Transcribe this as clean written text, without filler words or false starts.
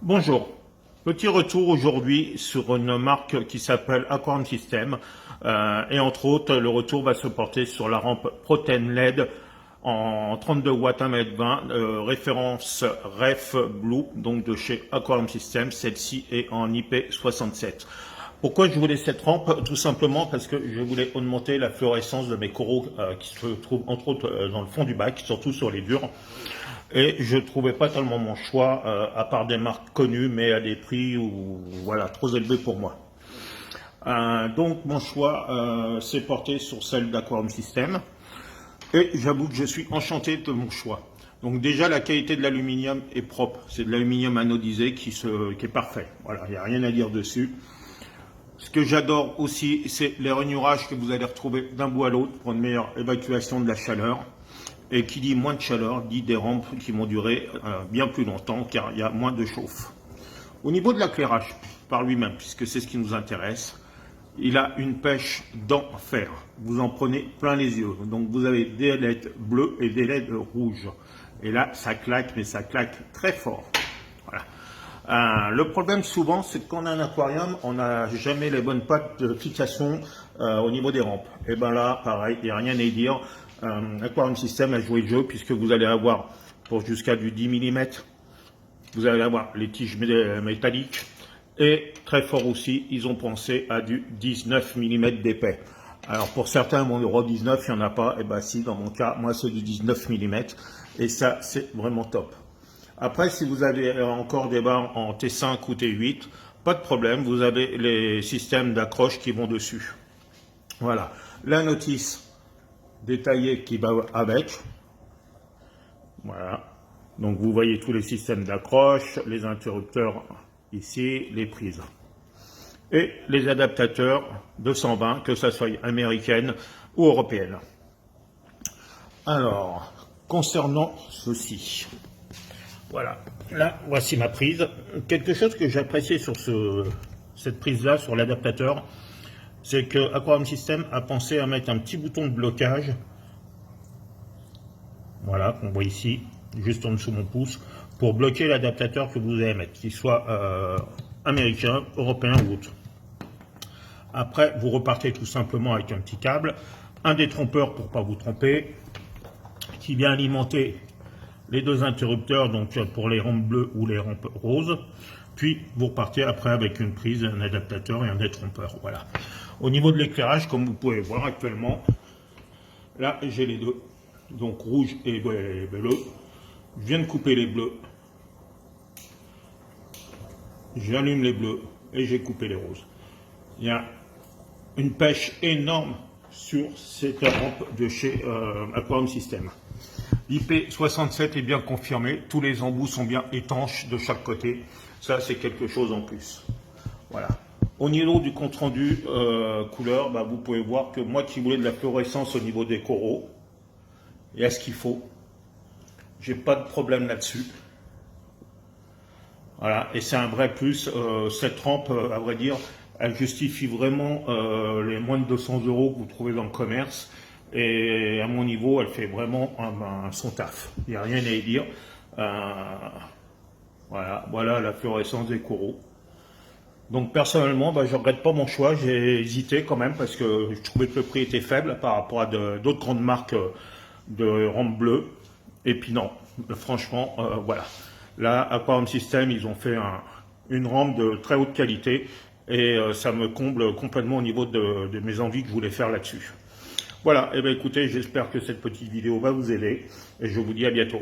Bonjour, petit retour aujourd'hui sur une marque qui s'appelle Aquarium System et entre autres le retour va se porter sur la rampe Protein LED en 32 watts 1,20 m, référence Ref Blue, donc de chez Aquarium System, celle-ci est en IP67. Pourquoi je voulais cette rampe? Tout simplement parce que je voulais augmenter la fluorescence de mes coraux qui se trouvent entre autres dans le fond du bac, surtout sur les durs. Et je trouvais pas tellement mon choix, à part des marques connues, mais à des prix voilà, trop élevés pour moi. Donc mon choix s'est porté sur celle d'Aquarium System. Et j'avoue que je suis enchanté de mon choix. Donc déjà la qualité de l'aluminium est propre. C'est de l'aluminium anodisé qui est parfait. Voilà, il n'y a rien à dire dessus. Ce que j'adore aussi, c'est les rainurages que vous allez retrouver d'un bout à l'autre pour une meilleure évacuation de la chaleur. Et qui dit moins de chaleur, dit des rampes qui vont durer bien plus longtemps car il y a moins de chauffe. Au niveau de l'éclairage par lui-même, puisque c'est ce qui nous intéresse, il a une pêche d'enfer. Vous en prenez plein les yeux. Donc vous avez des LED bleus et des LED rouges. Et là, ça claque, mais ça claque très fort. Voilà. Le problème souvent, c'est que quand on a un aquarium, on n'a jamais les bonnes pattes de fixation au niveau des rampes. Et bien là, pareil, il n'y a rien à dire. Aquarium System a joué le jeu puisque vous allez avoir pour jusqu'à du 10 mm, vous allez avoir les tiges métalliques et très fort aussi, ils ont pensé à du 19 mm d'épais. Alors pour certains, mon Euro 19, il n'y en a pas, et bien si, dans mon cas, moi c'est du 19 mm et ça c'est vraiment top. Après, si vous avez encore des barres en T5 ou T8, pas de problème, vous avez les systèmes d'accroche qui vont dessus. Voilà, la notice détaillé qui va avec. Voilà. Donc vous voyez tous les systèmes d'accroche, les interrupteurs ici, les prises. Et les adaptateurs 220, que ce soit américaine ou européenne. Alors, concernant ceci. Voilà. Là, voici ma prise. Quelque chose que j'appréciais sur cette prise-là, sur l'adaptateur, c'est que Aquarium System a pensé à mettre un petit bouton de blocage, voilà, qu'on voit ici, juste en dessous de mon pouce, pour bloquer l'adaptateur que vous allez mettre, qu'il soit américain, européen ou autre. Après, vous repartez tout simplement avec un petit câble, un détrompeur pour ne pas vous tromper, qui vient alimenter les deux interrupteurs, donc pour les rampes bleues ou les rampes roses. Puis vous repartez après avec une prise, un adaptateur et un détrompeur. Voilà. Au niveau de l'éclairage, comme vous pouvez voir actuellement, là j'ai les deux, donc rouge et bleu. Je viens de couper les bleus, j'allume les bleus et j'ai coupé les roses. Il y a une pêche énorme sur cette rampe de chez Aquarium System. l'IP67 est bien confirmé, tous les embouts sont bien étanches de chaque côté. Ça, c'est quelque chose en plus. Voilà. Au niveau du compte rendu couleur, bah, vous pouvez voir que moi qui voulais de la fluorescence au niveau des coraux, il y a ce qu'il faut. J'ai pas de problème là-dessus. Voilà, et c'est un vrai plus. Cette rampe, à vrai dire, elle justifie vraiment les moins de 200 € que vous trouvez dans le commerce. Et à mon niveau, elle fait vraiment son taf. Il n'y a rien à y dire. Voilà la fluorescence des coraux. Donc personnellement, bah, je ne regrette pas mon choix. J'ai hésité quand même parce que je trouvais que le prix était faible par rapport à d'autres grandes marques de rampes bleues. Et puis non, franchement, voilà. Là, Aquarium System, ils ont fait une rampe de très haute qualité et ça me comble complètement au niveau de mes envies que je voulais faire là-dessus. Voilà, et bien écoutez, j'espère que cette petite vidéo va vous aider et je vous dis à bientôt.